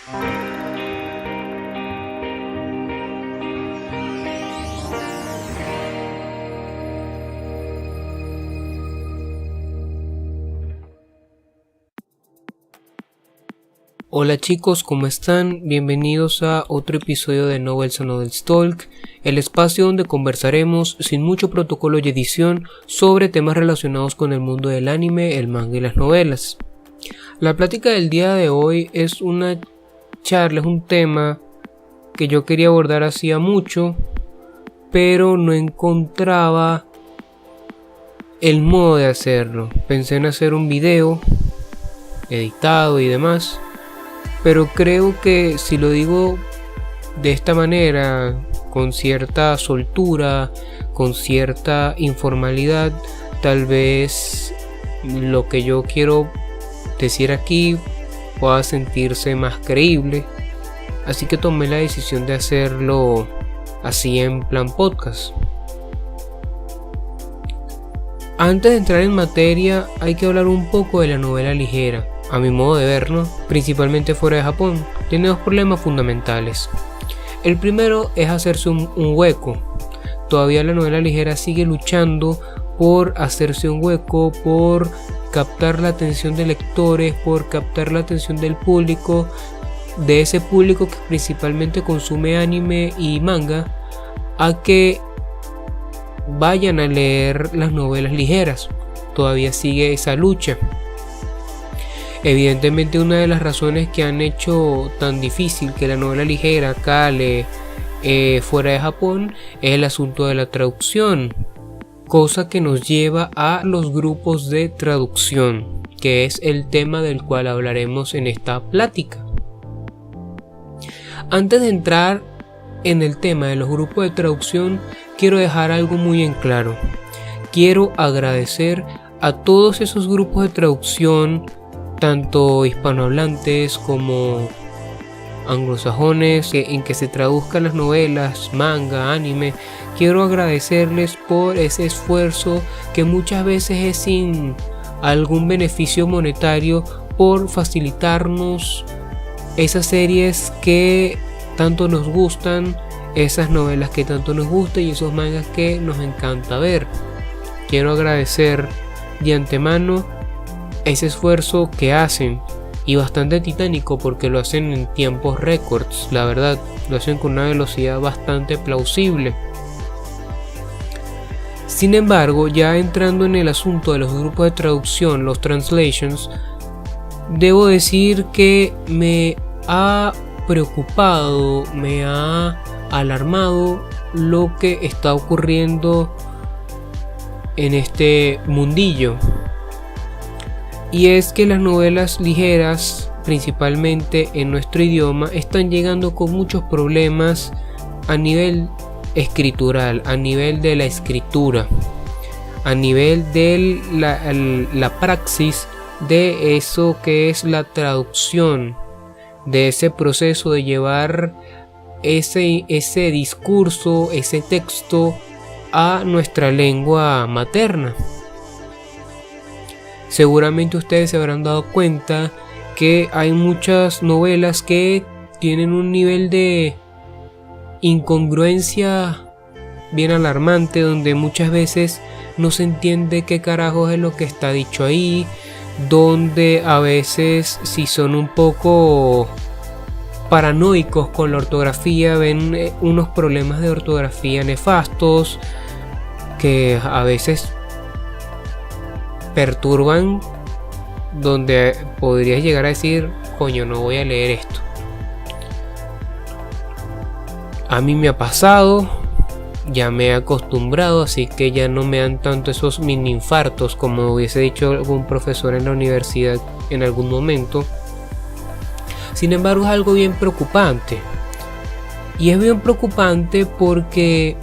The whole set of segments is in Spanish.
Hola chicos, ¿cómo están? Bienvenidos a otro episodio de Novels and Novels Talk, el espacio donde conversaremos sin mucho protocolo y edición sobre temas relacionados con el mundo del anime, el manga y las novelas. La plática del día de hoy es una charla, es un tema que yo quería abordar hacía mucho, pero no encontraba el modo de hacerlo. Pensé en hacer un video editado y demás, pero creo que si lo digo de esta manera, con cierta soltura, con cierta informalidad, tal vez lo que yo quiero decir aquí pueda sentirse más creíble. Así que tomé la decisión de hacerlo así en plan podcast. Antes de entrar en materia, hay que hablar un poco de la novela ligera. A mi modo de ver, ¿no? Principalmente fuera de Japón, tiene dos problemas fundamentales. El primero es hacerse un hueco. Todavía la novela ligera sigue luchando por hacerse un hueco, por captar la atención de lectores, por captar la atención del público, de ese público que principalmente consume anime y manga, a que vayan a leer las novelas ligeras. Todavía sigue esa lucha. Evidentemente, una de las razones que han hecho tan difícil que la novela ligera cale fuera de Japón es el asunto de la traducción, cosa que nos lleva a los grupos de traducción, que es el tema del cual hablaremos en esta plática. Antes de entrar en el tema de los grupos de traducción, quiero dejar algo muy en claro. Quiero agradecer a todos esos grupos de traducción, tanto hispanohablantes como anglosajones, en que se traduzcan las novelas, manga, anime. Quiero agradecerles por ese esfuerzo que muchas veces es sin algún beneficio monetario, por facilitarnos esas series que tanto nos gustan, esas novelas que tanto nos gustan y esos mangas que nos encanta ver. Quiero agradecer de antemano ese esfuerzo que hacen, y bastante titánico, porque lo hacen en tiempos récords, la verdad, lo hacen con una velocidad bastante plausible. Sin embargo, ya entrando en el asunto de los grupos de traducción, los translations, debo decir que me ha preocupado, me ha alarmado lo que está ocurriendo en este mundillo. Y es que las novelas ligeras, principalmente en nuestro idioma, están llegando con muchos problemas a nivel escritural, a nivel de la escritura, a nivel de la praxis de eso que es la traducción, de ese proceso de llevar ese discurso, ese texto a nuestra lengua materna. Seguramente ustedes se habrán dado cuenta que hay muchas novelas que tienen un nivel de incongruencia bien alarmante, donde muchas veces no se entiende qué carajos es lo que está dicho ahí, donde a veces, si son un poco paranoicos con la ortografía, ven unos problemas de ortografía nefastos que a veces perturban, donde podrías llegar a decir: coño, no voy a leer esto. A mí me ha pasado, ya me he acostumbrado, así que ya no me dan tanto esos mini infartos como hubiese dicho algún profesor en la universidad en algún momento. Sin embargo, es algo bien preocupante, y es bien preocupante porque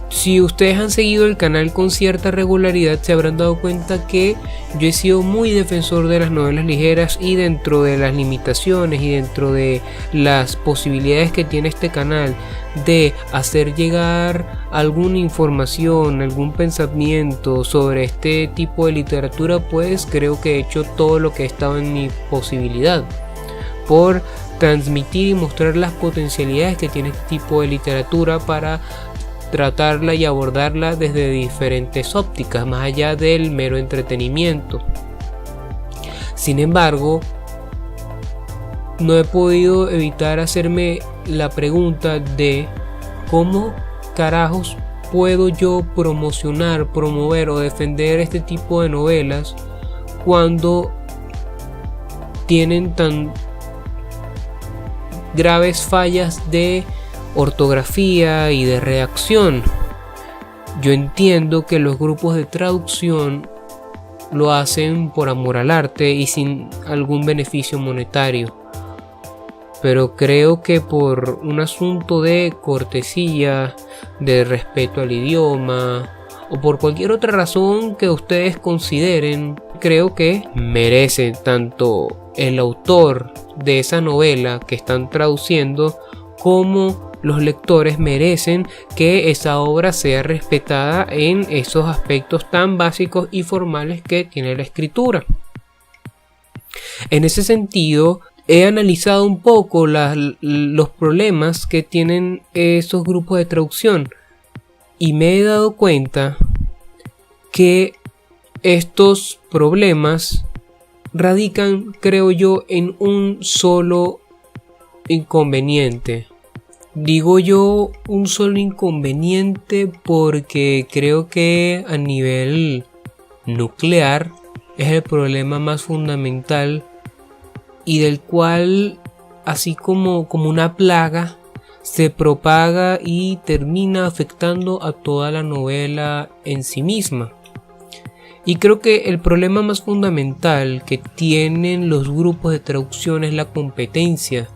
si ustedes han seguido el canal con cierta regularidad, se habrán dado cuenta que yo he sido muy defensor de las novelas ligeras, y dentro de las limitaciones y dentro de las posibilidades que tiene este canal de hacer llegar alguna información, algún pensamiento sobre este tipo de literatura, pues creo que he hecho todo lo que estaba en mi posibilidad. por transmitir y mostrar las potencialidades que tiene este tipo de literatura para tratarla y abordarla desde diferentes ópticas, más allá del mero entretenimiento. Sin embargo, no he podido evitar hacerme la pregunta de cómo carajos puedo yo promocionar, promover o defender este tipo de novelas cuando tienen tan graves fallas de ortografía y de redacción. Yo entiendo que los grupos de traducción lo hacen por amor al arte y sin algún beneficio monetario, pero creo que por un asunto de cortesía, de respeto al idioma o por cualquier otra razón que ustedes consideren, creo que merece tanto el autor de esa novela que están traduciendo como los lectores merecen que esa obra sea respetada en esos aspectos tan básicos y formales que tiene la escritura. En ese sentido, he analizado un poco los problemas que tienen esos grupos de traducción y me he dado cuenta que estos problemas radican, creo yo, en un solo inconveniente. Digo yo un solo inconveniente porque creo que a nivel nuclear es el problema más fundamental y del cual, así como una plaga, se propaga y termina afectando a toda la novela en sí misma. Y creo que el problema más fundamental que tienen los grupos de traducción es la competencia,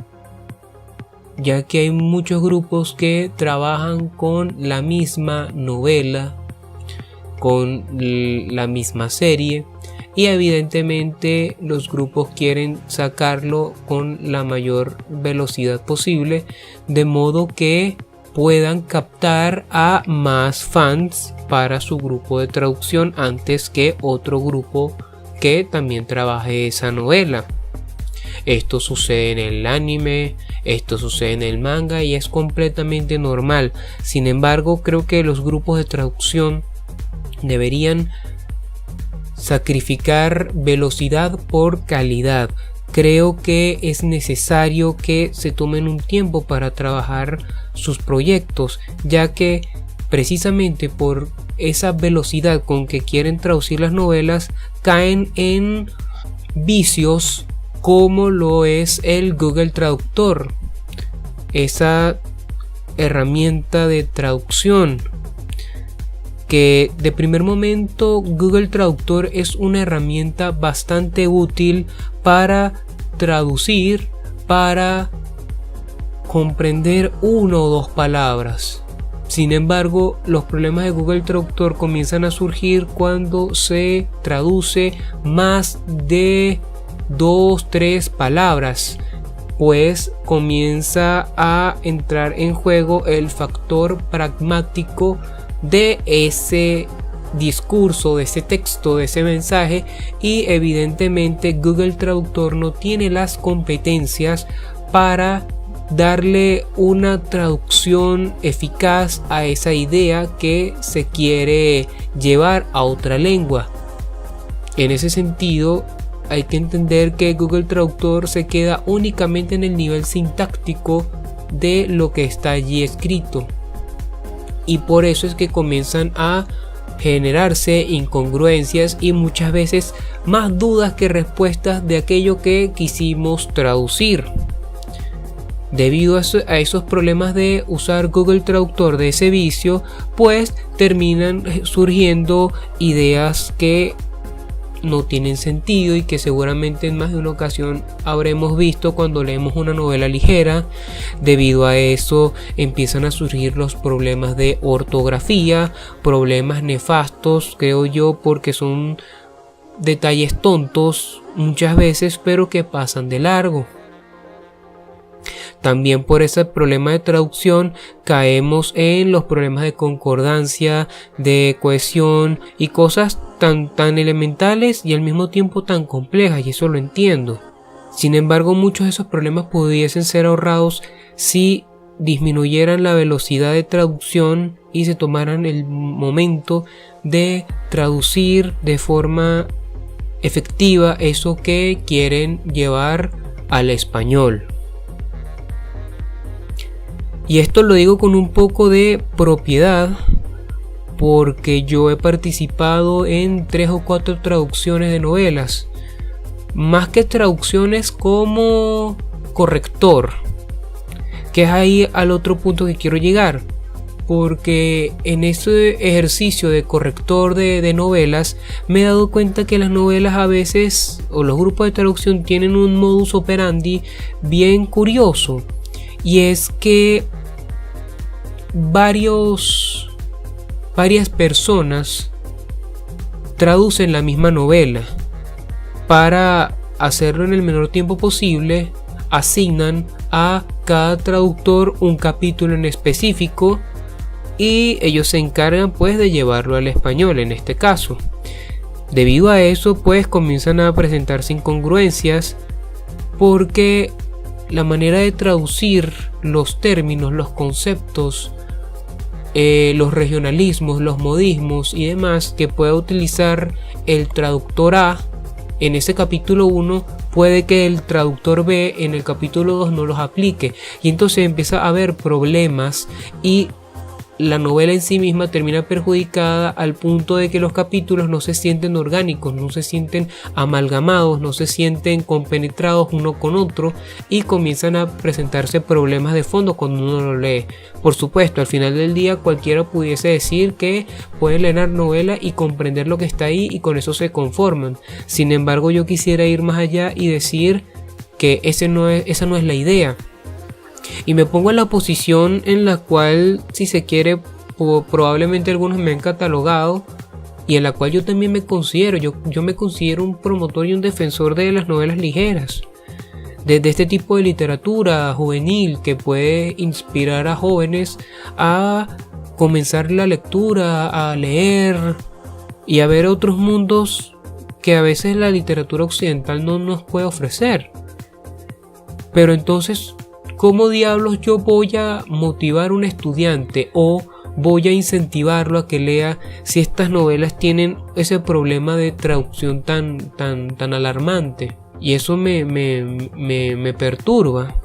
ya que hay muchos grupos que trabajan con la misma novela, con la misma serie, y evidentemente los grupos quieren sacarlo con la mayor velocidad posible, de modo que puedan captar a más fans para su grupo de traducción antes que otro grupo que también trabaje esa novela. Esto sucede en el anime, esto sucede en el manga y es completamente normal. Sin embargo, creo que los grupos de traducción deberían sacrificar velocidad por calidad. Creo que es necesario que se tomen un tiempo para trabajar sus proyectos, ya que precisamente por esa velocidad con que quieren traducir las novelas caen en vicios como lo es el Google Traductor, esa herramienta de traducción que de primer momento Google Traductor es una herramienta bastante útil para traducir, para comprender una o dos palabras. Sin embargo, los problemas de Google Traductor comienzan a surgir cuando se traduce más de 2-3 palabras, pues comienza a entrar en juego el factor pragmático de ese discurso, de ese texto, de ese mensaje, y evidentemente Google Traductor no tiene las competencias para darle una traducción eficaz a esa idea que se quiere llevar a otra lengua. En ese sentido, hay que entender que Google Traductor se queda únicamente en el nivel sintáctico de lo que está allí escrito, y por eso es que comienzan a generarse incongruencias y muchas veces más dudas que respuestas de aquello que quisimos traducir. Debido a esos problemas de usar Google Traductor, de ese vicio, pues terminan surgiendo ideas que no tienen sentido y que seguramente en más de una ocasión habremos visto cuando leemos una novela ligera. Debido a eso empiezan a surgir los problemas de ortografía, problemas nefastos, creo yo, porque son detalles tontos muchas veces, pero que pasan de largo. También por ese problema de traducción caemos en los problemas de concordancia, de cohesión y cosas tan elementales y al mismo tiempo tan complejas, y eso lo entiendo. Sin embargo, muchos de esos problemas pudiesen ser ahorrados si disminuyeran la velocidad de traducción y se tomaran el momento de traducir de forma efectiva eso que quieren llevar al español. Y esto lo digo con un poco de propiedad porque yo he participado en 3 o 4 traducciones de novelas, más que traducciones, como corrector, que es ahí al otro punto que quiero llegar, porque en ese ejercicio de corrector de novelas me he dado cuenta que las novelas a veces, o los grupos de traducción, tienen un modus operandi bien curioso, y es que varias personas traducen la misma novela. Para hacerlo en el menor tiempo posible, asignan a cada traductor un capítulo en específico y ellos se encargan pues de llevarlo al español en este caso. Debido a eso pues comienzan a presentarse incongruencias, porque la manera de traducir los términos, los conceptos, los regionalismos, los modismos y demás que pueda utilizar el traductor A en ese capítulo 1, puede que el traductor B en el capítulo 2 no los aplique, y entonces empieza a haber problemas y la novela en sí misma termina perjudicada al punto de que los capítulos no se sienten orgánicos, no se sienten amalgamados, no se sienten compenetrados uno con otro, y comienzan a presentarse problemas de fondo cuando uno lo lee. Por supuesto, al final del día cualquiera pudiese decir que puede leer la novela y comprender lo que está ahí y con eso se conforman. Sin embargo, yo quisiera ir más allá y decir que esa no es la idea. Y me pongo en la posición en la cual, si se quiere, probablemente algunos me han catalogado, y en la cual yo también me considero. Yo me considero un promotor y un defensor de las novelas ligeras, de este tipo de literatura juvenil que puede inspirar a jóvenes a comenzar la lectura, a leer y a ver otros mundos que a veces la literatura occidental no nos puede ofrecer. Pero entonces, ¿cómo diablos yo voy a motivar a un estudiante o voy a incentivarlo a que lea si estas novelas tienen ese problema de traducción tan alarmante? Y eso me perturba,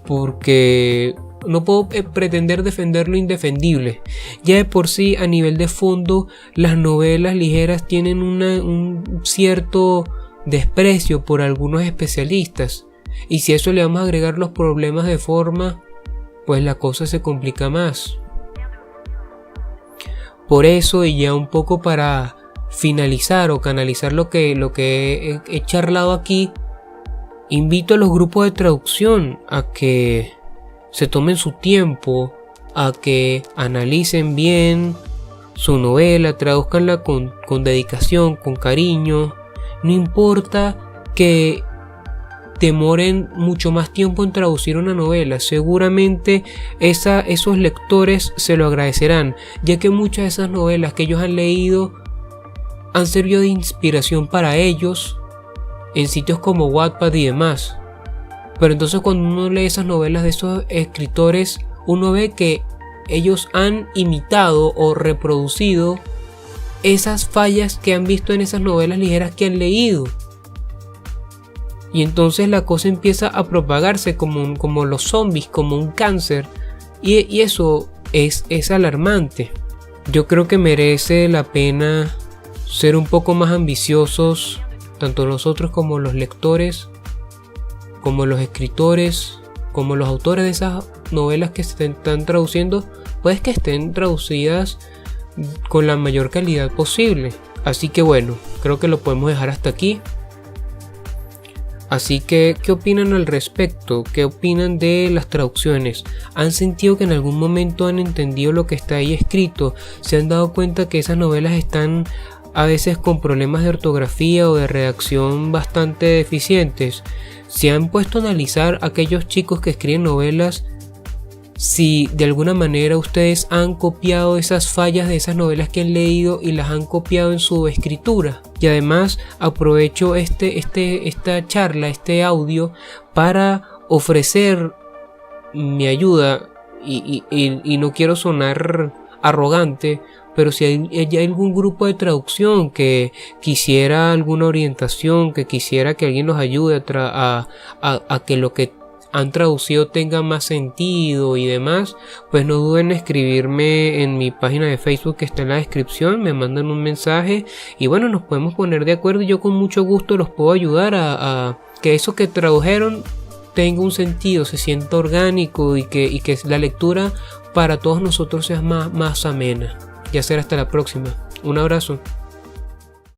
porque no puedo pretender defender lo indefendible. Ya de por sí, a nivel de fondo, las novelas ligeras tienen un cierto desprecio por algunos especialistas. Y si a eso le vamos a agregar los problemas de forma, pues la cosa se complica más. Por eso, y ya un poco para finalizar o canalizar lo que he charlado aquí, invito a los grupos de traducción a que se tomen su tiempo, a que analicen bien su novela, traduzcanla con dedicación, con cariño. No importa que demoren mucho más tiempo en traducir una novela, seguramente esos lectores se lo agradecerán, ya que muchas de esas novelas que ellos han leído han servido de inspiración para ellos en sitios como Wattpad y demás. Pero entonces, cuando uno lee esas novelas de esos escritores, uno ve que ellos han imitado o reproducido esas fallas que han visto en esas novelas ligeras que han leído. Y entonces la cosa empieza a propagarse como los zombies, como un cáncer. Y eso es alarmante. Yo creo que merece la pena ser un poco más ambiciosos, tanto nosotros como los lectores, como los escritores, como los autores de esas novelas que se están traduciendo, pues que estén traducidas con la mayor calidad posible. Así que bueno, creo que lo podemos dejar hasta aquí. Así que, ¿qué opinan al respecto? ¿Qué opinan de las traducciones? ¿Han sentido que en algún momento han entendido lo que está ahí escrito? ¿Se han dado cuenta que esas novelas están a veces con problemas de ortografía o de redacción bastante deficientes? ¿Se han puesto a analizar a aquellos chicos que escriben novelas si de alguna manera ustedes han copiado esas fallas de esas novelas que han leído y las han copiado en su escritura. Y además aprovecho esta charla, este audio, para ofrecer mi ayuda y no quiero sonar arrogante, pero si hay algún grupo de traducción que quisiera alguna orientación, que quisiera que alguien los ayude a que lo que han traducido tenga más sentido y demás, pues no duden en escribirme en mi página de Facebook que está en la descripción, me mandan un mensaje y bueno, nos podemos poner de acuerdo y yo con mucho gusto los puedo ayudar a que eso que tradujeron tenga un sentido, se sienta orgánico y que la lectura para todos nosotros sea más amena. Y será hasta la próxima. Un abrazo.